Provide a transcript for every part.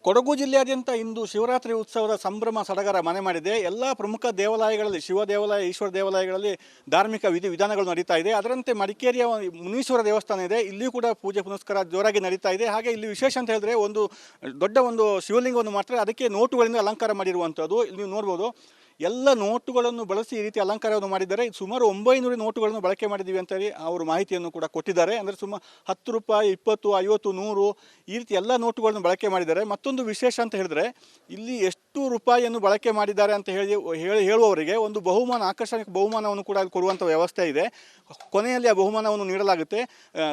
ಕೊಡಗು ಜಿಲ್ಲೆಯಾದ್ಯಂತ ಇಂದು ಶಿವರಾತ್ರಿ ಉತ್ಸವದ ಸಂಭ್ರಮ ಸಡಗರ ಮನೆ ಮಾಡಿದೆ. ಎಲ್ಲ ಪ್ರಮುಖ ದೇವಾಲಯಗಳಲ್ಲಿ, ಶಿವ ದೇವಾಲಯ, ಈಶ್ವರ ದೇವಾಲಯಗಳಲ್ಲಿ ಧಾರ್ಮಿಕ ವಿಧಾನಗಳು ನಡೀತಾ ಇದೆ. ಅದರಂತೆ ಮಡಿಕೇರಿಯ ಮುನೀಶ್ವರ ದೇವಸ್ಥಾನ ಇದೆ, ಇಲ್ಲಿಯೂ ಕೂಡ ಪೂಜೆ ಪುನಸ್ಕಾರ ಜೋರಾಗಿ ನಡೀತಾ ಇದೆ. ಹಾಗೆ ಇಲ್ಲಿ ವಿಶೇಷ ಅಂತ ಹೇಳಿದ್ರೆ ದೊಡ್ಡ ಒಂದು ಶಿವಲಿಂಗವನ್ನು ಮಾಡ್ತಾರೆ, ಅದಕ್ಕೆ ನೋಟುಗಳಿಂದ ಅಲಂಕಾರ ಮಾಡಿರುವಂಥದ್ದು ಇಲ್ಲಿ ನೀವು ನೋಡ್ಬೋದು. ಎಲ್ಲ ನೋಟುಗಳನ್ನು ಬಳಸಿ ಈ ರೀತಿ ಅಲಂಕಾರವನ್ನು ಮಾಡಿದ್ದಾರೆ. ಸುಮಾರು 900 ನೋಟುಗಳನ್ನು ಬಳಕೆ ಮಾಡಿದ್ದೀವಿ ಅಂತ ಹೇಳಿ ಅವರು ಮಾಹಿತಿಯನ್ನು ಕೂಡ ಕೊಟ್ಟಿದ್ದಾರೆ. ಅಂದರೆ ಸುಮಾರು 10 ರೂಪಾಯಿ, 20, 50, 100 ಈ ರೀತಿ ಎಲ್ಲ ನೋಟುಗಳನ್ನು ಬಳಕೆ ಮಾಡಿದ್ದಾರೆ. ಮತ್ತೊಂದು ವಿಶೇಷ ಅಂತ ಹೇಳಿದ್ರೆ ಇಲ್ಲಿ ಎಷ್ಟು ರೂಪಾಯಿಯನ್ನು ಬಳಕೆ ಮಾಡಿದ್ದಾರೆ ಅಂತ ಹೇಳುವವರಿಗೆ ಒಂದು ಆಕರ್ಷಕ ಬಹುಮಾನವನ್ನು ಕೂಡ ಅಲ್ಲಿ ಕೊಡುವಂಥ ವ್ಯವಸ್ಥೆ ಇದೆ. ಕೊನೆಯಲ್ಲಿ ಆ ಬಹುಮಾನವನ್ನು ನೀಡಲಾಗುತ್ತೆ.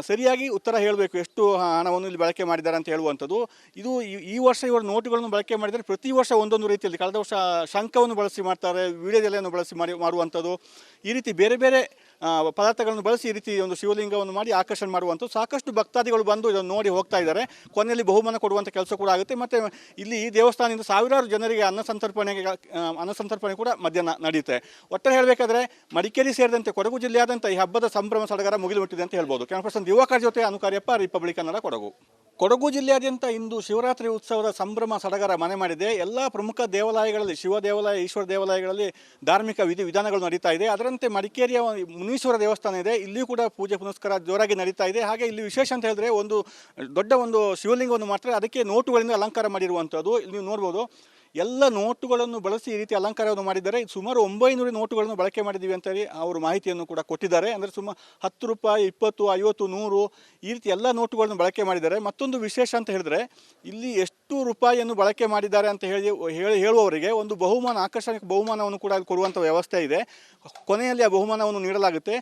ಸರಿಯಾಗಿ ಉತ್ತರ ಹೇಳಬೇಕು ಎಷ್ಟು ಹಣವನ್ನು ಇಲ್ಲಿ ಬಳಕೆ ಮಾಡಿದ್ದಾರೆ ಅಂತ ಹೇಳುವಂಥದ್ದು. ಇದು ಈ ವರ್ಷ ಇವರು ನೋಟುಗಳನ್ನು ಬಳಕೆ ಮಾಡಿದರೆ ಪ್ರತಿ ವರ್ಷ ಒಂದೊಂದು ರೀತಿಯಲ್ಲಿ, ಕಳೆದ ವರ್ಷ ಶಂಖವನ್ನು ಬಳಸಿ ಮಾಡ್ತಾರೆ, ವೀಳ್ಯದೆಲೆಯನ್ನು ಬಳಸಿ ಮಾಡುವಂಥದ್ದು, ಈ ರೀತಿ ಬೇರೆ ಬೇರೆ ಪದಾರ್ಥಗಳನ್ನು ಬಳಸಿ ಈ ರೀತಿ ಒಂದು ಶಿವಲಿಂಗವನ್ನು ಮಾಡಿ ಆಕರ್ಷಣೆ ಮಾಡುವಂಥದ್ದು. ಸಾಕಷ್ಟು ಭಕ್ತಾದಿಗಳು ಬಂದು ಇದನ್ನು ನೋಡಿ ಹೋಗ್ತಾ ಇದ್ದಾರೆ. ಕೊನೆಯಲ್ಲಿ ಬಹುಮಾನ ಕೊಡುವಂಥ ಕೆಲಸ ಕೂಡ ಆಗುತ್ತೆ. ಮತ್ತು ಇಲ್ಲಿ ಈ ದೇವಸ್ಥಾನದಿಂದ ಸಾವಿರಾರು ಜನರಿಗೆ ಅನ್ನಸಂತರ್ಪಣೆ ಕೂಡ ಮಧ್ಯಾಹ್ನ ನಡೆಯುತ್ತೆ. ಒಟ್ಟಾರೆ ಹೇಳಬೇಕಾದ್ರೆ ಮಡಿಕೇರಿ ಸೇರಿದಂತೆ ಕೊಡಗು ಜಿಲ್ಲೆಯಾದಂಥ ಈ ಹಬ್ಬದ ಸಂಭ್ರಮ ಸಡಗರ ಮುಗಿಲು ಮುಟ್ಟಿದೆ ಅಂತ ಹೇಳ್ಬೋದು. ಕ್ಯಾಮರಾ ಯುವಕರ ಜೊತೆ ಅನುಕಾರ್ಯಪ್ಪ, ರಿಪಬ್ಲಿಕ್ ಕನ್ನಡ, ಕೊಡಗು. ಕೊಡಗು ಜಿಲ್ಲೆಯಾದ್ಯಂತ ಇಂದು ಶಿವರಾತ್ರಿ ಉತ್ಸವದ ಸಂಭ್ರಮ ಸಡಗರ ಮನೆ ಮಾಡಿದೆ. ಎಲ್ಲ ಪ್ರಮುಖ ದೇವಾಲಯಗಳಲ್ಲಿ, ಶಿವ ದೇವಾಲಯ, ಈಶ್ವರ ದೇವಾಲಯಗಳಲ್ಲಿ ಧಾರ್ಮಿಕ ವಿಧಾನಗಳು ನಡೀತಾ ಇದೆ. ಅದರಂತೆ ಮಡಿಕೇರಿಯ ಮುನೀಶ್ವರ ದೇವಸ್ಥಾನ ಇದೆ, ಇಲ್ಲಿಯೂ ಕೂಡ ಪೂಜೆ ಪುನಸ್ಕಾರ ಜೋರಾಗಿ ನಡೀತಾ ಇದೆ. ಹಾಗೆ ಇಲ್ಲಿ ವಿಶೇಷ ಅಂತ ಹೇಳಿದ್ರೆ ದೊಡ್ಡ ಒಂದು ಶಿವಲಿಂಗವನ್ನು ಮಾಡ್ತಾರೆ, ಅದಕ್ಕೆ ನೋಟುಗಳಿಂದ ಅಲಂಕಾರ ಮಾಡಿರುವಂಥದ್ದು ಇಲ್ಲಿ ನೀವು ನೋಡ್ಬೋದು. ಎಲ್ಲ ನೋಟುಗಳನ್ನು ಬಳಸಿ ಈ ರೀತಿ ಅಲಂಕಾರವನ್ನು ಮಾಡಿದ್ದಾರೆ. ಸುಮಾರು 900 ನೋಟುಗಳನ್ನು ಬಳಕೆ ಮಾಡಿದ್ದೀವಿ ಅಂತ ಹೇಳಿ ಅವರು ಮಾಹಿತಿಯನ್ನು ಕೂಡ ಕೊಟ್ಟಿದ್ದಾರೆ. ಅಂದರೆ ಸುಮಾರು 10 ರೂಪಾಯಿ, 20, 50, 100 ಈ ರೀತಿ ಎಲ್ಲ ನೋಟುಗಳನ್ನು ಬಳಕೆ ಮಾಡಿದ್ದಾರೆ. ಮತ್ತೊಂದು ವಿಶೇಷ ಅಂತ ಹೇಳಿದ್ರೆ ಇಲ್ಲಿ ಎಷ್ಟು ರೂಪಾಯಿಯನ್ನು ಬಳಕೆ ಮಾಡಿದ್ದಾರೆ ಅಂತ ಹೇಳುವವರಿಗೆ ಒಂದು ಆಕರ್ಷಕ ಬಹುಮಾನವನ್ನು ಕೂಡ ಅಲ್ಲಿ ಕೊಡುವಂಥ ವ್ಯವಸ್ಥೆ ಇದೆ. ಕೊನೆಯಲ್ಲಿ ಆ ಬಹುಮಾನವನ್ನು ನೀಡಲಾಗುತ್ತೆ.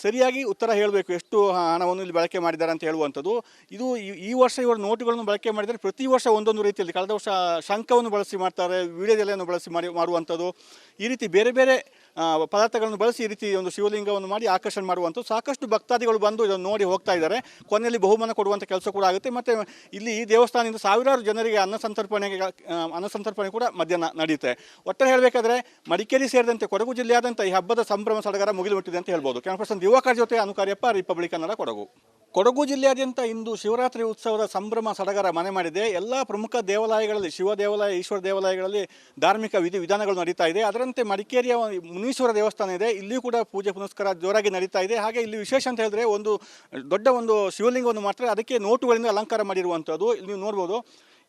ಸರಿಯಾಗಿ ಉತ್ತರ ಹೇಳಬೇಕು ಎಷ್ಟು ಹಣವನ್ನು ಇಲ್ಲಿ ಬಳಕೆ ಮಾಡಿದ್ದಾರೆ ಅಂತ ಹೇಳುವಂಥದ್ದು. ಇದು ಈ ವರ್ಷ ಇವರು ನೋಟುಗಳನ್ನು ಬಳಕೆ ಮಾಡಿದರೆ ಪ್ರತಿ ವರ್ಷ ಒಂದೊಂದು ರೀತಿಯಲ್ಲಿ, ಕಳೆದ ವರ್ಷ ಶಂಖವನ್ನು ಬಳಸಿ ಮಾಡ್ತಾರೆ, ವೀಳ್ಯದೆಲೆಯನ್ನು ಬಳಸಿ ಮಾಡುವಂಥದ್ದು, ಈ ರೀತಿ ಬೇರೆ ಬೇರೆ ಪದಾರ್ಥಗಳನ್ನು ಬಳಸಿ ಈ ರೀತಿ ಒಂದು ಶಿವಲಿಂಗವನ್ನು ಮಾಡಿ ಆಕರ್ಷಣೆ ಮಾಡುವಂಥದ್ದು. ಸಾಕಷ್ಟು ಭಕ್ತಾದಿಗಳು ಬಂದು ಇದನ್ನು ನೋಡಿ ಹೋಗ್ತಾ ಇದ್ದಾರೆ. ಕೊನೆಯಲ್ಲಿ ಬಹುಮಾನ ಕೊಡುವಂಥ ಕೆಲಸ ಕೂಡ ಆಗುತ್ತೆ. ಮತ್ತು ಇಲ್ಲಿ ಈ ದೇವಸ್ಥಾನದಿಂದ ಸಾವಿರಾರು ಜನರಿಗೆ ಅನ್ನಸಂತರ್ಪಣೆ ಕೂಡ ಮಧ್ಯಾಹ್ನ ನಡೆಯುತ್ತೆ. ಒಟ್ಟಾರೆ ಹೇಳಬೇಕಾದ್ರೆ ಮಡಿಕೇರಿ ಸೇರಿದಂತೆ ಕೊಡಗು ಜಿಲ್ಲೆಯಾದಂಥ ಈ ಹಬ್ಬದ ಸಂಭ್ರಮ ಸಡಗರ ಮುಗಿಲು ಮುಟ್ಟಿದೆ ಅಂತ ಹೇಳ್ಬೋದು. ಕ್ಯಾಮರಾ ಯುವಕರ ಜೊತೆ ಅನುಕಾರ್ಯಪ್ಪ, ರಿಪಬ್ಲಿಕ್ ಕನ್ನಡ, ಕೊಡಗು. ಕೊಡಗು ಜಿಲ್ಲೆಯಾದ್ಯಂತ ಇಂದು ಶಿವರಾತ್ರಿ ಉತ್ಸವದ ಸಂಭ್ರಮ ಸಡಗರ ಮನೆ ಮಾಡಿದೆ. ಎಲ್ಲ ಪ್ರಮುಖ ದೇವಾಲಯಗಳಲ್ಲಿ, ಶಿವ ದೇವಾಲಯ, ಈಶ್ವರ ದೇವಾಲಯಗಳಲ್ಲಿ ಧಾರ್ಮಿಕ ವಿಧಾನಗಳು ನಡೀತಾ ಇದೆ. ಅದರಂತೆ ಮಡಿಕೇರಿಯ ಮುನೀಶ್ವರ ದೇವಸ್ಥಾನ ಇದೆ, ಇಲ್ಲಿಯೂ ಕೂಡ ಪೂಜೆ ಪುನಸ್ಕಾರ ಜೋರಾಗಿ ನಡೀತಾ ಇದೆ. ಹಾಗೆ ಇಲ್ಲಿ ವಿಶೇಷ ಅಂತ ಹೇಳಿದ್ರೆ ದೊಡ್ಡ ಒಂದು ಶಿವಲಿಂಗವನ್ನು ಮಾಡ್ತಾರೆ, ಅದಕ್ಕೆ ನೋಟುಗಳಿಂದ ಅಲಂಕಾರ ಮಾಡಿರುವಂಥದ್ದು ಇಲ್ಲಿ ನೀವು ನೋಡ್ಬೋದು.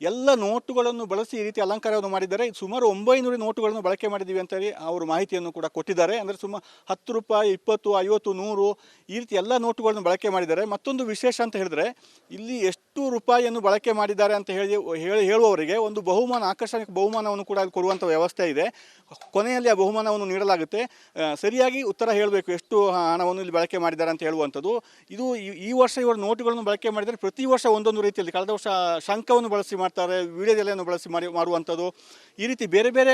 ಎಲ್ಲ ನೋಟುಗಳನ್ನು ಬಳಸಿ ಈ ರೀತಿ ಅಲಂಕಾರವನ್ನು ಮಾಡಿದ್ದಾರೆ. ಸುಮಾರು 900 ನೋಟುಗಳನ್ನು ಬಳಕೆ ಮಾಡಿದ್ದೀವಿ ಅಂತ ಹೇಳಿ ಅವರು ಮಾಹಿತಿಯನ್ನು ಕೂಡ ಕೊಟ್ಟಿದ್ದಾರೆ. ಅಂದರೆ ಸುಮಾರು 10 ರೂಪಾಯಿ, 20, 50, 100 ಈ ರೀತಿ ಎಲ್ಲ ನೋಟುಗಳನ್ನು ಬಳಕೆ ಮಾಡಿದ್ದಾರೆ. ಮತ್ತೊಂದು ವಿಶೇಷ ಅಂತ ಹೇಳಿದ್ರೆ ಇಲ್ಲಿ ಎಷ್ಟು ರೂಪಾಯಿಯನ್ನು ಬಳಕೆ ಮಾಡಿದ್ದಾರೆ ಅಂತ ಹೇಳುವವರಿಗೆ ಒಂದು ಆಕರ್ಷಕ ಬಹುಮಾನವನ್ನು ಕೂಡ ಅಲ್ಲಿ ಕೊಡುವಂಥ ವ್ಯವಸ್ಥೆ ಇದೆ. ಕೊನೆಯಲ್ಲಿ ಆ ಬಹುಮಾನವನ್ನು ನೀಡಲಾಗುತ್ತೆ. ಸರಿಯಾಗಿ ಉತ್ತರ ಹೇಳಬೇಕು ಎಷ್ಟು ಹಣವನ್ನು ಇಲ್ಲಿ ಬಳಕೆ ಮಾಡಿದ್ದಾರೆ ಅಂತ ಹೇಳುವಂಥದ್ದು. ಇದು ಈ ವರ್ಷ ಇವರು ನೋಟುಗಳನ್ನು ಬಳಕೆ ಮಾಡಿದರೆ ಪ್ರತಿ ವರ್ಷ ಒಂದೊಂದು ರೀತಿಯಲ್ಲಿ, ಕಳೆದ ವರ್ಷ ಶಂಖವನ್ನು ಬಳಸಿ ಮಾಡ್ತಾರೆ, ವೀಳ್ಯದೆಲೆಯನ್ನು ಬಳಸಿ ಮಾಡುವಂಥದ್ದು, ಈ ರೀತಿ ಬೇರೆ ಬೇರೆ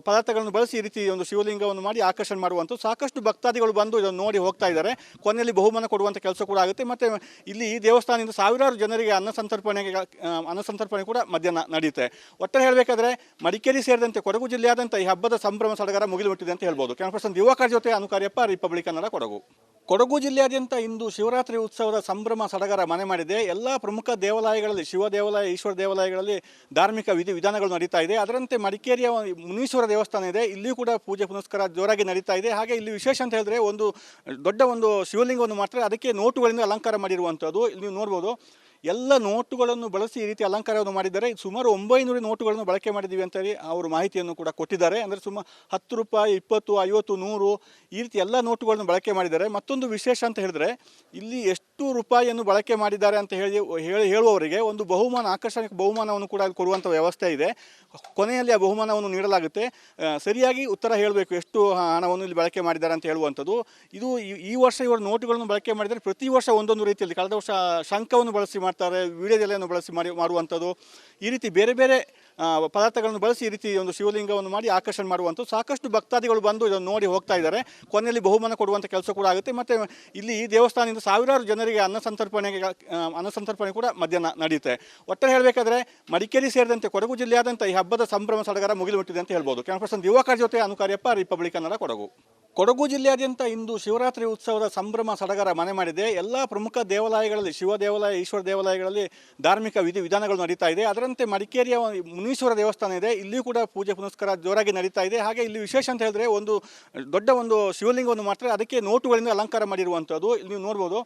ಪದಾರ್ಥಗಳನ್ನು ಬಳಸಿ ಈ ರೀತಿ ಒಂದು ಶಿವಲಿಂಗವನ್ನು ಮಾಡಿ ಆಕರ್ಷಣೆ ಮಾಡುವಂಥದ್ದು. ಸಾಕಷ್ಟು ಭಕ್ತಾದಿಗಳು ಬಂದು ಇದನ್ನು ನೋಡಿ ಹೋಗ್ತಾ ಇದ್ದಾರೆ. ಕೊನೆಯಲ್ಲಿ ಬಹುಮಾನ ಕೊಡುವಂಥ ಕೆಲಸ ಕೂಡ ಆಗುತ್ತೆ. ಮತ್ತು ಇಲ್ಲಿ ಈ ದೇವಸ್ಥಾನದಿಂದ ಸಾವಿರಾರು ಜನರಿಗೆ ಅನ್ನಸಂತರ್ಪಣೆ ಕೂಡ ಮಧ್ಯಾಹ್ನ ನಡೆಯುತ್ತೆ. ಒಟ್ಟಾರೆ ಹೇಳಬೇಕಾದ್ರೆ ಮಡಿಕೇರಿ ಸೇರಿದಂತೆ ಕೊಡಗು ಜಿಲ್ಲೆಯಾದಂಥ ಈ ಹಬ್ಬದ ಸಂಭ್ರಮ ಸಡಗರ ಮುಗಿಲು ಮುಟ್ಟಿದೆ ಅಂತ ಹೇಳ್ಬೋದು. ಕ್ಯಾಮರಾ ಯುವಕರ ಜೊತೆ ಅನುಕಾರ್ಯಪ್ಪ, ರಿಪಬ್ಲಿಕ್ ಕನ್ನಡ, ಕೊಡಗು. ಕೊಡಗು ಜಿಲ್ಲೆಯಾದ್ಯಂತ ಇಂದು ಶಿವರಾತ್ರಿ ಉತ್ಸವದ ಸಂಭ್ರಮ ಸಡಗರ ಮನೆ ಮಾಡಿದೆ. ಎಲ್ಲ ಪ್ರಮುಖ ದೇವಾಲಯಗಳಲ್ಲಿ, ಶಿವ ದೇವಾಲಯ, ಈಶ್ವರ ದೇವಾಲಯಗಳಲ್ಲಿ ಧಾರ್ಮಿಕ ವಿಧಾನಗಳು ನಡೀತಾ ಇದೆ. ಅದರಂತೆ ಮಡಿಕೇರಿಯ ಮುನೀಶ್ವರ ದೇವಸ್ಥಾನ ಇದೆ, ಇಲ್ಲಿಯೂ ಕೂಡ ಪೂಜೆ ಪುನಸ್ಕಾರ ಜೋರಾಗಿ ನಡೀತಾ ಇದೆ. ಹಾಗೆ ಇಲ್ಲಿ ವಿಶೇಷ ಅಂತ ಹೇಳಿದ್ರೆ ದೊಡ್ಡ ಒಂದು ಶಿವಲಿಂಗವನ್ನು ಮಾಡ್ತಾರೆ, ಅದಕ್ಕೆ ನೋಟುಗಳಿಂದ ಅಲಂಕಾರ ಮಾಡಿರುವಂಥದ್ದು ಇಲ್ಲಿ ನೀವು ನೋಡ್ಬೋದು. ಎಲ್ಲ ನೋಟುಗಳನ್ನು ಬಳಸಿ ಈ ರೀತಿ ಅಲಂಕಾರವನ್ನು ಮಾಡಿದ್ದಾರೆ. ಸುಮಾರು 900 ನೋಟುಗಳನ್ನು ಬಳಕೆ ಮಾಡಿದ್ದೀವಿ ಅಂತ ಹೇಳಿ ಅವರು ಮಾಹಿತಿಯನ್ನು ಕೂಡ ಕೊಟ್ಟಿದ್ದಾರೆ. ಅಂದರೆ ಸುಮಾರು 10 ರೂಪಾಯಿ, 20, 50, 100 ಈ ರೀತಿ ಎಲ್ಲ ನೋಟುಗಳನ್ನು ಬಳಕೆ ಮಾಡಿದ್ದಾರೆ. ಮತ್ತೊಂದು ವಿಶೇಷ ಅಂತ ಹೇಳಿದ್ರೆ ಇಲ್ಲಿ ಎಷ್ಟು ರೂಪಾಯಿಯನ್ನು ಬಳಕೆ ಮಾಡಿದ್ದಾರೆ ಅಂತ ಹೇಳುವವರಿಗೆ ಒಂದು ಆಕರ್ಷಕ ಬಹುಮಾನವನ್ನು ಕೂಡ ಅಲ್ಲಿ ಕೊಡುವಂಥ ವ್ಯವಸ್ಥೆ ಇದೆ. ಕೊನೆಯಲ್ಲಿ ಆ ಬಹುಮಾನವನ್ನು ನೀಡಲಾಗುತ್ತೆ. ಸರಿಯಾಗಿ ಉತ್ತರ ಹೇಳಬೇಕು ಎಷ್ಟು ಹಣವನ್ನು ಇಲ್ಲಿ ಬಳಕೆ ಮಾಡಿದ್ದಾರೆ ಅಂತ ಹೇಳುವಂಥದ್ದು. ಇದು ಈ ವರ್ಷ ಇವರು ನೋಟುಗಳನ್ನು ಬಳಕೆ ಮಾಡಿದರೆ ಪ್ರತಿ ವರ್ಷ ಒಂದೊಂದು ರೀತಿಯಲ್ಲಿ, ಕಳೆದ ವರ್ಷ ಶಂಖವನ್ನು ಬಳಸಿ ಮಾಡ್ತಾರೆ, ವೀಳ್ಯದೆಲೆಯನ್ನು ಬಳಸಿ ಮಾಡುವಂಥದ್ದು, ಈ ರೀತಿ ಬೇರೆ ಬೇರೆ ಪದಾರ್ಥಗಳನ್ನು ಬಳಸಿ ಈ ರೀತಿ ಒಂದು ಶಿವಲಿಂಗವನ್ನು ಮಾಡಿ ಆಕರ್ಷಣೆ ಮಾಡುವಂಥದ್ದು. ಸಾಕಷ್ಟು ಭಕ್ತಾದಿಗಳು ಬಂದು ಇದನ್ನು ನೋಡಿ ಹೋಗ್ತಾ ಇದ್ದಾರೆ. ಕೊನೆಯಲ್ಲಿ ಬಹುಮಾನ ಕೊಡುವಂಥ ಕೆಲಸ ಕೂಡ ಆಗುತ್ತೆ. ಮತ್ತು ಇಲ್ಲಿ ಈ ದೇವಸ್ಥಾನದಿಂದ ಸಾವಿರಾರು ಜನರಿಗೆ ಅನ್ನಸಂತರ್ಪಣೆ ಕೂಡ ಮಧ್ಯಾಹ್ನ ನಡೆಯುತ್ತೆ. ಒಟ್ಟಾರೆ ಹೇಳಬೇಕಾದ್ರೆ ಮಡಿಕೇರಿ ಸೇರಿದಂತೆ ಕೊಡಗು ಜಿಲ್ಲೆಯಾದಂಥ ಈ ಹಬ್ಬದ ಸಂಭ್ರಮ ಸಡಗರ ಮುಗಿಲು ಮುಟ್ಟಿದೆ ಅಂತ ಹೇಳ್ಬೋದು. ಕ್ಯಾಮರಾ ಯುವಕರ ಜೊತೆ ಅನುಕಾರ್ಯಪ್ಪ, ರಿಪಬ್ಲಿಕ್ ಕನ್ನಡ, ಕೊಡಗು. ಕೊಡಗು ಜಿಲ್ಲೆಯಾದ್ಯಂತ ಇಂದು ಶಿವರಾತ್ರಿ ಉತ್ಸವದ ಸಂಭ್ರಮ ಸಡಗರ ಮನೆ ಮಾಡಿದೆ. ಎಲ್ಲ ಪ್ರಮುಖ ದೇವಾಲಯಗಳಲ್ಲಿ, ಶಿವ ದೇವಾಲಯ, ಈಶ್ವರ ದೇವಾಲಯಗಳಲ್ಲಿ ಧಾರ್ಮಿಕ ವಿಧಾನಗಳು ನಡೀತಾ ಇದೆ. ಅದರಂತೆ ಮಡಿಕೇರಿಯ ಮುನೀಶ್ವರ ದೇವಸ್ಥಾನ ಇದೆ, ಇಲ್ಲಿಯೂ ಕೂಡ ಪೂಜೆ ಪುನಸ್ಕಾರ ಜೋರಾಗಿ ನಡೀತಾ ಇದೆ. ಹಾಗೆ ಇಲ್ಲಿ ವಿಶೇಷ ಅಂತ ಹೇಳಿದ್ರೆ ದೊಡ್ಡ ಒಂದು ಶಿವಲಿಂಗವನ್ನು ಮಾಡ್ತಾರೆ, ಅದಕ್ಕೆ ನೋಟುಗಳಿಂದ ಅಲಂಕಾರ ಮಾಡಿರುವಂಥದ್ದು. ಇಲ್ಲಿ ನೀವು ನೋಡ್ಬೋದು,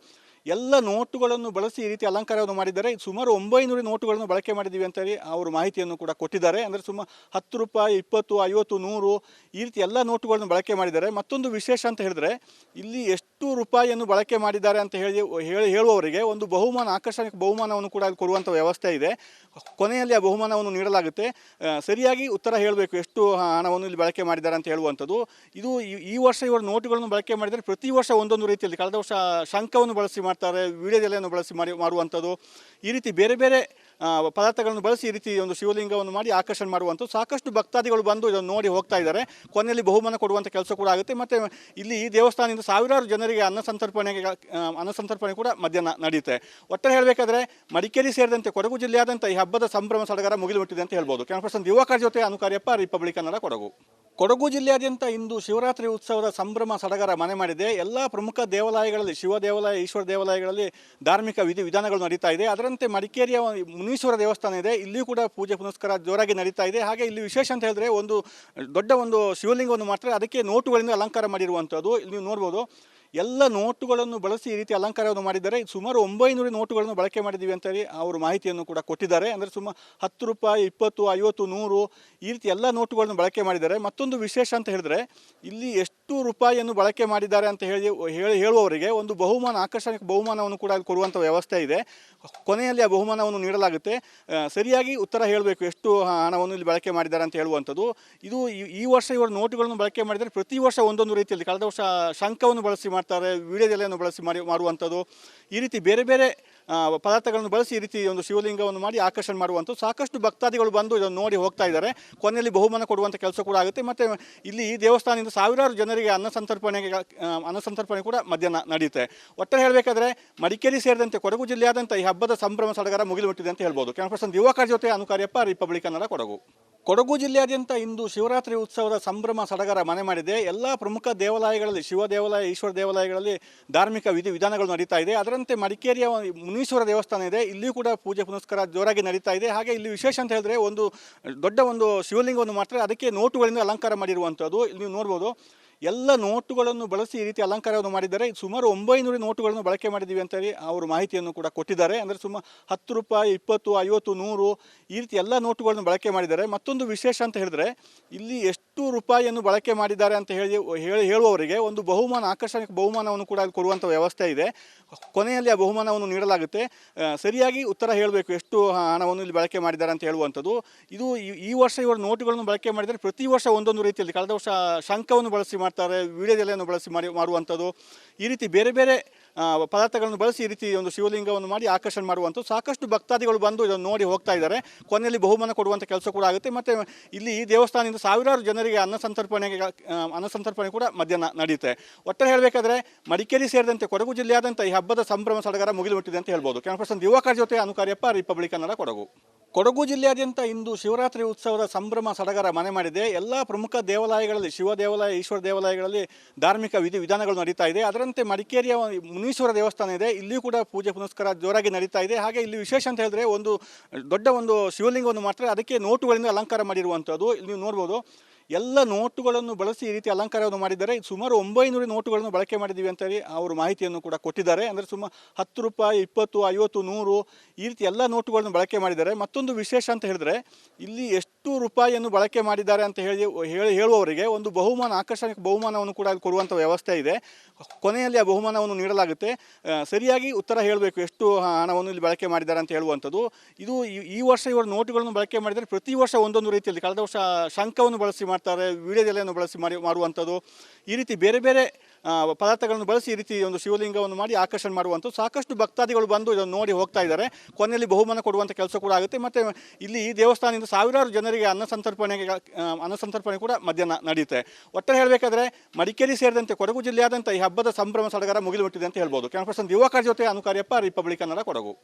ಎಲ್ಲ ನೋಟುಗಳನ್ನು ಬಳಸಿ ಈ ರೀತಿ ಅಲಂಕಾರವನ್ನು ಮಾಡಿದ್ದಾರೆ. ಸುಮಾರು 900 ನೋಟುಗಳನ್ನು ಬಳಕೆ ಮಾಡಿದ್ದೀವಿ ಅಂತ ಹೇಳಿ ಅವರು ಮಾಹಿತಿಯನ್ನು ಕೂಡ ಕೊಟ್ಟಿದ್ದಾರೆ. ಅಂದರೆ ಸುಮಾರು 10 ರೂಪಾಯಿ, 20, 50, 100 ಈ ರೀತಿ ಎಲ್ಲ ನೋಟುಗಳನ್ನು ಬಳಕೆ ಮಾಡಿದ್ದಾರೆ. ಮತ್ತೊಂದು ವಿಶೇಷ ಅಂತ ಹೇಳಿದ್ರೆ, ಇಲ್ಲಿ ಎಷ್ಟು ರೂಪಾಯಿಯನ್ನು ಬಳಕೆ ಮಾಡಿದ್ದಾರೆ ಅಂತ ಹೇಳುವವರಿಗೆ ಒಂದು ಆಕರ್ಷಕ ಬಹುಮಾನವನ್ನು ಕೂಡ ಅಲ್ಲಿ ಕೊಡುವಂಥ ವ್ಯವಸ್ಥೆ ಇದೆ. ಕೊನೆಯಲ್ಲಿ ಆ ಬಹುಮಾನವನ್ನು ನೀಡಲಾಗುತ್ತೆ. ಸರಿಯಾಗಿ ಉತ್ತರ ಹೇಳಬೇಕು ಎಷ್ಟು ಹಣವನ್ನು ಇಲ್ಲಿ ಬಳಕೆ ಮಾಡಿದ್ದಾರೆ ಅಂತ ಹೇಳುವಂಥದ್ದು. ಇದು ಈ ವರ್ಷ ಇವರು ನೋಟುಗಳನ್ನು ಬಳಕೆ ಮಾಡಿದರೆ ಪ್ರತಿ ವರ್ಷ ಒಂದೊಂದು ರೀತಿಯಲ್ಲಿ, ಕಳೆದ ವರ್ಷ ಶಂಖವನ್ನು ಬಳಸಿ ಮಾಡ್ತಾರೆ, ವೀಳ್ಯದೆಲೆಯನ್ನು ಬಳಸಿ ಮಾಡುವಂಥದ್ದು, ಈ ರೀತಿ ಬೇರೆ ಬೇರೆ ಪದಾರ್ಥಗಳನ್ನು ಬಳಸಿ ಈ ರೀತಿ ಒಂದು ಶಿವಲಿಂಗವನ್ನು ಮಾಡಿ ಆಕರ್ಷಣೆ ಮಾಡುವಂಥದ್ದು. ಸಾಕಷ್ಟು ಭಕ್ತಾದಿಗಳು ಬಂದು ಇದನ್ನು ನೋಡಿ ಹೋಗ್ತಾ ಇದ್ದಾರೆ. ಕೊನೆಯಲ್ಲಿ ಬಹುಮಾನ ಕೊಡುವಂಥ ಕೆಲಸ ಕೂಡ ಆಗುತ್ತೆ. ಮತ್ತು ಇಲ್ಲಿ ಈ ದೇವಸ್ಥಾನದಿಂದ ಸಾವಿರಾರು ಜನರಿಗೆ ಅನ್ನಸಂತರ್ಪಣೆ ಕೂಡ ಮಧ್ಯಾಹ್ನ ನಡೆಯುತ್ತೆ. ಒಟ್ಟಾರೆ ಹೇಳಬೇಕಾದ್ರೆ ಮಡಿಕೇರಿ ಸೇರಿದಂತೆ ಕೊಡಗು ಜಿಲ್ಲೆಯಾದಂಥ ಈ ಹಬ್ಬದ ಸಂಭ್ರಮ ಸಡಗರ ಮುಗಿಲು ಮುಟ್ಟಿದೆ ಅಂತ ಹೇಳ್ಬೋದು. ಕ್ಯಾಮರಾ ದಿವಾಕರ್ ಜೊತೆ ಅನುಕಾರ್ಯಪ್ಪ, ರಿಪಬ್ಲಿಕ್ ಕನ್ನಡ, ಕೊಡಗು. ಕೊಡಗು ಜಿಲ್ಲೆಯಾದ್ಯಂತ ಇಂದು ಶಿವರಾತ್ರಿ ಉತ್ಸವದ ಸಂಭ್ರಮ ಸಡಗರ ಮನೆ ಮಾಡಿದೆ. ಎಲ್ಲ ಪ್ರಮುಖ ದೇವಾಲಯಗಳಲ್ಲಿ, ಶಿವ ದೇವಾಲಯ, ಈಶ್ವರ ದೇವಾಲಯಗಳಲ್ಲಿ ಧಾರ್ಮಿಕ ವಿಧಾನಗಳು ನಡೀತಾ ಇದೆ. ಅದರಂತೆ ಮಡಿಕೇರಿಯ ಮುನೀಶ್ವರ ದೇವಸ್ಥಾನ ಇದೆ, ಇಲ್ಲಿಯೂ ಕೂಡ ಪೂಜೆ ಪುನಸ್ಕಾರ ಜೋರಾಗಿ ನಡೀತಾ ಇದೆ. ಹಾಗೆ ಇಲ್ಲಿ ವಿಶೇಷ ಅಂತ ಹೇಳಿದ್ರೆ ದೊಡ್ಡ ಒಂದು ಶಿವಲಿಂಗವನ್ನು ಮಾಡ್ತಾರೆ, ಅದಕ್ಕೆ ನೋಟುಗಳಿಂದ ಅಲಂಕಾರ ಮಾಡಿರುವಂಥದ್ದು. ಇಲ್ಲಿ ನೀವು ನೋಡ್ಬೋದು, ಎಲ್ಲ ನೋಟುಗಳನ್ನು ಬಳಸಿ ಈ ರೀತಿ ಅಲಂಕಾರವನ್ನು ಮಾಡಿದ್ದಾರೆ. ಸುಮಾರು 900 ನೋಟುಗಳನ್ನು ಬಳಕೆ ಮಾಡಿದ್ದೀವಿ ಅಂತ ಹೇಳಿ ಅವರು ಮಾಹಿತಿಯನ್ನು ಕೂಡ ಕೊಟ್ಟಿದ್ದಾರೆ. ಅಂದರೆ ಸುಮಾರು 10 ರೂಪಾಯಿ, 20, 50, 100 ಈ ರೀತಿ ಎಲ್ಲ ನೋಟುಗಳನ್ನು ಬಳಕೆ ಮಾಡಿದ್ದಾರೆ. ಮತ್ತೊಂದು ವಿಶೇಷ ಅಂತ ಹೇಳಿದ್ರೆ, ಇಲ್ಲಿ ಎಷ್ಟು ರೂಪಾಯಿಯನ್ನು ಬಳಕೆ ಮಾಡಿದ್ದಾರೆ ಅಂತ ಹೇಳುವವರಿಗೆ ಒಂದು ಆಕರ್ಷಕ ಬಹುಮಾನವನ್ನು ಕೂಡ ಅಲ್ಲಿ ಕೊಡುವಂಥ ವ್ಯವಸ್ಥೆ ಇದೆ. ಕೊನೆಯಲ್ಲಿ ಆ ಬಹುಮಾನವನ್ನು ನೀಡಲಾಗುತ್ತೆ. ಸರಿಯಾಗಿ ಉತ್ತರ ಹೇಳಬೇಕು ಎಷ್ಟು ಹಣವನ್ನು ಇಲ್ಲಿ ಬಳಕೆ ಮಾಡಿದ್ದಾರೆ ಅಂತ ಹೇಳುವಂಥದ್ದು. ಇದು ಈ ವರ್ಷ ಇವರು ನೋಟುಗಳನ್ನು ಬಳಕೆ ಮಾಡಿದರೆ ಪ್ರತಿ ವರ್ಷ ಒಂದೊಂದು ರೀತಿಯಲ್ಲಿ, ಕಳೆದ ವರ್ಷ ಶಂಖವನ್ನು ಬಳಸಿ ಮಾಡ್ತಾರೆ, ವೀಳ್ಯದೆಲೆಯನ್ನು ಬಳಸಿ ಮಾಡುವಂಥದ್ದು, ಈ ರೀತಿ ಬೇರೆ ಬೇರೆ ಪದಾರ್ಥಗಳನ್ನು ಬಳಸಿ ಈ ರೀತಿ ಒಂದು ಶಿವಲಿಂಗವನ್ನು ಮಾಡಿ ಆಕರ್ಷಣೆ ಮಾಡುವಂಥದ್ದು. ಸಾಕಷ್ಟು ಭಕ್ತಾದಿಗಳು ಬಂದು ಇದನ್ನು ನೋಡಿ ಹೋಗ್ತಾ ಇದ್ದಾರೆ. ಕೊನೆಯಲ್ಲಿ ಬಹುಮಾನ ಕೊಡುವಂಥ ಕೆಲಸ ಕೂಡ ಆಗುತ್ತೆ. ಮತ್ತು ಇಲ್ಲಿ ಈ ದೇವಸ್ಥಾನದಿಂದ ಸಾವಿರಾರು ಜನರಿಗೆ ಅನ್ನಸಂತರ್ಪಣೆ ಕೂಡ ಮಧ್ಯಾಹ್ನ ನಡೆಯುತ್ತೆ. ಒಟ್ಟಾರೆ ಹೇಳಬೇಕಾದ್ರೆ ಮಡಿಕೇರಿ ಸೇರಿದಂತೆ ಕೊಡಗು ಜಿಲ್ಲೆಯಾದಂಥ ಈ ಹಬ್ಬದ ಸಂಭ್ರಮ ಸಡಗರ ಮುಗಿಲು ಮುಟ್ಟಿದೆ ಅಂತ ಹೇಳ್ಬೋದು. ಕ್ಯಾಮರಾ ದಿವಾಕರ್ ಜೊತೆ ಅನುಕಾರ್ಯಪ್ಪ, ರಿಪಬ್ಲಿಕ್ ಕನ್ನಡ, ಕೊಡಗು. ಕೊಡಗು ಜಿಲ್ಲೆಯಾದ್ಯಂತ ಇಂದು ಶಿವರಾತ್ರಿ ಉತ್ಸವದ ಸಂಭ್ರಮ ಸಡಗರ ಮನೆ ಮಾಡಿದೆ. ಎಲ್ಲ ಪ್ರಮುಖ ದೇವಾಲಯಗಳಲ್ಲಿ, ಶಿವ ದೇವಾಲಯ, ಈಶ್ವರ ದೇವಾಲಯಗಳಲ್ಲಿ ಧಾರ್ಮಿಕ ವಿಧಾನಗಳು ನಡೀತಾ ಇದೆ. ಅದರಂತೆ ಮಡಿಕೇರಿಯ ಮುನೀಶ್ವರ ದೇವಸ್ಥಾನ ಇದೆ, ಇಲ್ಲಿಯೂ ಕೂಡ ಪೂಜೆ ಪುನಸ್ಕಾರ ಜೋರಾಗಿ ನಡೀತಾ ಇದೆ. ಹಾಗೆ ಇಲ್ಲಿ ವಿಶೇಷ ಅಂತ ಹೇಳಿದ್ರೆ ದೊಡ್ಡ ಒಂದು ಶಿವಲಿಂಗವನ್ನು ಮಾಡ್ತಾರೆ, ಅದಕ್ಕೆ ನೋಟುಗಳಿಂದ ಅಲಂಕಾರ ಮಾಡಿರುವಂಥದ್ದು. ಇಲ್ಲಿ ನೀವು ನೋಡ್ಬೋದು, ಎಲ್ಲ ನೋಟುಗಳನ್ನು ಬಳಸಿ ಈ ರೀತಿ ಅಲಂಕಾರವನ್ನು ಮಾಡಿದ್ದಾರೆ. ಸುಮಾರು 900 ನೋಟುಗಳನ್ನು ಬಳಕೆ ಮಾಡಿದ್ದೀವಿ ಅಂತ ಹೇಳಿ ಅವರು ಮಾಹಿತಿಯನ್ನು ಕೂಡ ಕೊಟ್ಟಿದ್ದಾರೆ. ಅಂದರೆ ಸುಮಾರು 10 ರೂಪಾಯಿ, 20, 50, 100 ಈ ರೀತಿ ಎಲ್ಲ ನೋಟುಗಳನ್ನು ಬಳಕೆ ಮಾಡಿದ್ದಾರೆ. ಮತ್ತೊಂದು ವಿಶೇಷ ಅಂತ ಹೇಳಿದ್ರೆ, ಇಲ್ಲಿ ಎಷ್ಟು ರೂಪಾಯಿಯನ್ನು ಬಳಕೆ ಮಾಡಿದ್ದಾರೆ ಅಂತ ಹೇಳುವವರಿಗೆ ಒಂದು ಆಕರ್ಷಕ ಬಹುಮಾನವನ್ನು ಕೂಡ ಅಲ್ಲಿ ಕೊಡುವಂಥ ವ್ಯವಸ್ಥೆ ಇದೆ. ಕೊನೆಯಲ್ಲಿ ಆ ಬಹುಮಾನವನ್ನು ನೀಡಲಾಗುತ್ತೆ. ಸರಿಯಾಗಿ ಉತ್ತರ ಹೇಳಬೇಕು ಎಷ್ಟು ಹಣವನ್ನು ಇಲ್ಲಿ ಬಳಕೆ ಮಾಡಿದ್ದಾರೆ ಅಂತ ಹೇಳುವಂಥದ್ದು. ಇದು ಈ ವರ್ಷ ಇವರು ನೋಟುಗಳನ್ನು ಬಳಕೆ ಮಾಡಿದರೆ ಪ್ರತಿ ವರ್ಷ ಒಂದೊಂದು ರೀತಿಯಲ್ಲಿ, ಕಳೆದ ವರ್ಷ ಶಂಖವನ್ನು ಬಳಸಿ ಮಾಡ್ತಾರೆ, ವೀಳ್ಯದೆಲೆಯನ್ನು ಬಳಸಿ ಮಾಡುವಂಥದ್ದು, ಈ ರೀತಿ ಬೇರೆ ಬೇರೆ ಪದಾರ್ಥಗಳನ್ನು ಬಳಸಿ ಈ ರೀತಿ ಒಂದು ಶಿವಲಿಂಗವನ್ನು ಮಾಡಿ ಆಕರ್ಷಣೆ ಮಾಡುವಂಥದ್ದು. ಸಾಕಷ್ಟು ಭಕ್ತಾದಿಗಳು ಬಂದು ಇದನ್ನು ನೋಡಿ ಹೋಗ್ತಾ ಇದ್ದಾರೆ. ಕೊನೆಯಲ್ಲಿ ಬಹುಮಾನ ಕೊಡುವಂಥ ಕೆಲಸ ಕೂಡ ಆಗುತ್ತೆ. ಮತ್ತು ಇಲ್ಲಿ ಈ ದೇವಸ್ಥಾನದಿಂದ ಸಾವಿರಾರು ಜನರಿಗೆ ಅನ್ನಸಂತರ್ಪಣೆ ಕೂಡ ಮಧ್ಯಾಹ್ನ ನಡೆಯುತ್ತೆ. ಒಟ್ಟಾರೆ ಹೇಳಬೇಕಾದ್ರೆ ಮಡಿಕೇರಿ ಸೇರಿದಂತೆ ಕೊಡಗು ಜಿಲ್ಲೆಯಾದಂಥ ಈ ಹಬ್ಬದ ಸಂಭ್ರಮ ಸಡಗರ ಮುಗಿಲು ಮುಟ್ಟಿದೆ ಅಂತ ಹೇಳ್ಬೋದು. ಕ್ಯಾಮರಾ ದಿವಾಕರ್ ಜೊತೆ ಅನುಕಾರ್ಯಪ್ಪ, ರಿಪಬ್ಲಿಕ್ ಕನ್ನಡ, ಕೊಡಗು. ಕೊಡಗು ಜಿಲ್ಲೆಯಾದ್ಯಂತ ಇಂದು ಶಿವರಾತ್ರಿ ಉತ್ಸವದ ಸಂಭ್ರಮ ಸಡಗರ ಮನೆ ಮಾಡಿದೆ. ಎಲ್ಲ ಪ್ರಮುಖ ದೇವಾಲಯಗಳಲ್ಲಿ, ಶಿವ ದೇವಾಲಯ, ಈಶ್ವರ ದೇವಾಲಯಗಳಲ್ಲಿ ಧಾರ್ಮಿಕ ವಿಧಾನಗಳು ನಡೀತಾ ಇದೆ. ಅದರಂತೆ ಮಡಿಕೇರಿಯ ಮುನೀಶ್ವರ ದೇವಸ್ಥಾನ ಇದೆ, ಇಲ್ಲಿಯೂ ಕೂಡ ಪೂಜೆ ಪುನಸ್ಕಾರ ಜೋರಾಗಿ ನಡೀತಾ ಇದೆ. ಹಾಗೆ ಇಲ್ಲಿ ವಿಶೇಷ ಅಂತ ಹೇಳಿದ್ರೆ ದೊಡ್ಡ ಒಂದು ಶಿವಲಿಂಗವನ್ನು ಮಾಡ್ತಾರೆ, ಅದಕ್ಕೆ ನೋಟುಗಳಿಂದ ಅಲಂಕಾರ ಮಾಡಿರುವಂಥದ್ದು. ಇಲ್ಲಿ ನೀವು ನೋಡ್ಬೋದು, ಎಲ್ಲ ನೋಟುಗಳನ್ನು ಬಳಸಿ ಈ ರೀತಿ ಅಲಂಕಾರವನ್ನು ಮಾಡಿದ್ದಾರೆ. ಸುಮಾರು 900 ನೋಟುಗಳನ್ನು ಬಳಕೆ ಮಾಡಿದ್ದೀವಿ ಅಂತ ಹೇಳಿ ಅವರು ಮಾಹಿತಿಯನ್ನು ಕೂಡ ಕೊಟ್ಟಿದ್ದಾರೆ. ಅಂದರೆ ಸುಮಾರು 10 ರೂಪಾಯಿ, 20, 50, 100 ಈ ರೀತಿ ಎಲ್ಲ ನೋಟುಗಳನ್ನು ಬಳಕೆ ಮಾಡಿದ್ದಾರೆ. ಮತ್ತೊಂದು ವಿಶೇಷ ಅಂತ ಹೇಳಿದ್ರೆ, ಇಲ್ಲಿ ಎಷ್ಟು ರೂಪಾಯಿಯನ್ನು ಬಳಕೆ ಮಾಡಿದ್ದಾರೆ ಅಂತ ಹೇಳುವವರಿಗೆ ಒಂದು ಆಕರ್ಷಕ ಬಹುಮಾನವನ್ನು ಕೂಡ ಅಲ್ಲಿ ಕೊಡುವಂಥ ವ್ಯವಸ್ಥೆ ಇದೆ. ಕೊನೆಯಲ್ಲಿ ಆ ಬಹುಮಾನವನ್ನು ನೀಡಲಾಗುತ್ತೆ. ಸರಿಯಾಗಿ ಉತ್ತರ ಹೇಳಬೇಕು ಎಷ್ಟು ಹಣವನ್ನು ಇಲ್ಲಿ ಬಳಕೆ ಮಾಡಿದ್ದಾರೆ ಅಂತ ಹೇಳುವಂಥದ್ದು. ಇದು ಈ ವರ್ಷ ಇವರು ನೋಟುಗಳನ್ನು ಬಳಕೆ ಮಾಡಿದರೆ ಪ್ರತಿ ವರ್ಷ ಒಂದೊಂದು ರೀತಿಯಲ್ಲಿ, ಕಳೆದ ವರ್ಷ ಶಂಖವನ್ನು ಬಳಸಿ ಮಾಡ್ತಾರೆ, ವೀಳ್ಯದೆಲೆಯನ್ನು ಬಳಸಿ ಮಾಡುವಂಥದ್ದು, ಈ ರೀತಿ ಬೇರೆ ಬೇರೆ ಪದಾರ್ಥಗಳನ್ನು ಬಳಸಿ ಈ ರೀತಿ ಒಂದು ಶಿವಲಿಂಗವನ್ನು ಮಾಡಿ ಆಕರ್ಷಣೆ ಮಾಡುವಂಥದ್ದು. ಸಾಕಷ್ಟು ಭಕ್ತಾದಿಗಳು ಬಂದು ಇದನ್ನು ನೋಡಿ ಹೋಗ್ತಾ ಇದ್ದಾರೆ. ಕೊನೆಯಲ್ಲಿ ಬಹುಮಾನ ಕೊಡುವಂಥ ಕೆಲಸ ಕೂಡ ಆಗುತ್ತೆ. ಮತ್ತು ಇಲ್ಲಿ ಈ ದೇವಸ್ಥಾನದಿಂದ ಸಾವಿರಾರು ಜನರಿಗೆ ಅನ್ನಸಂತರ್ಪಣೆ ಕೂಡ ಮಧ್ಯಾಹ್ನ ನಡೆಯುತ್ತೆ. ಒಟ್ಟಾರೆ ಹೇಳಬೇಕಾದ್ರೆ ಮಡಿಕೇರಿ ಸೇರಿದಂತೆ ಕೊಡಗು ಜಿಲ್ಲೆಯಾದಂಥ ಈ ಹಬ್ಬದ ಸಂಭ್ರಮ ಸಡಗರ ಮುಗಿಲು ಮುಟ್ಟಿದೆ ಅಂತ ಹೇಳ್ಬೋದು. ಕ್ಯಾಮರಾ ದಿವಾಕರ್ ಜೊತೆ ಅನುಕಾರ್ಯಪ್ಪ, ರಿಪಬ್ಲಿಕ್ ಕನ್ನಡ, ಕೊಡಗು.